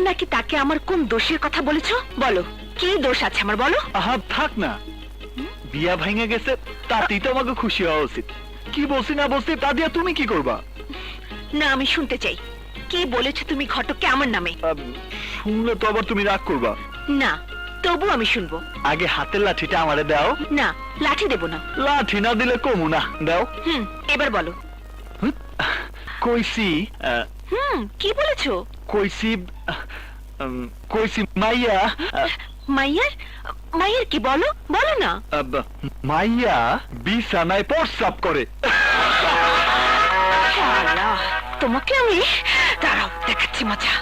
নাকি তাকে আমার কোন দোষের কথা বলেছো? বলো, কি দোষ আছে আমার, বলো। আহা থাক না, বিয়া ভেঙে গেছে তাতেই তো আমাকে খুশি হওয়া উচিত। কি বলছি না বলছি তা দিয়ে তুমি কি করবা? না, আমি শুনতে চাই, কি বলেছো তুমি ঘটককে আমার নামে? শুনলে তো আবার তুমি রাগ করবা। না, তবু আমি শুনবো। আগে হাতের লাঠিটা আমারে দাও। না, লাঠি দেব না। লাঠি না দিলে কমু না, দাও। এবার বলো। কইছি কি বলেছো? কইছি কইছি মাইয়া। মাইয়ার? মাইয়ার কি? বলো, বলো না। মাইয়া বিছানায় প্রস্রাব করে। শালা, তোমাকে আমি দাঁড়াও, দেখাচ্ছি মজা।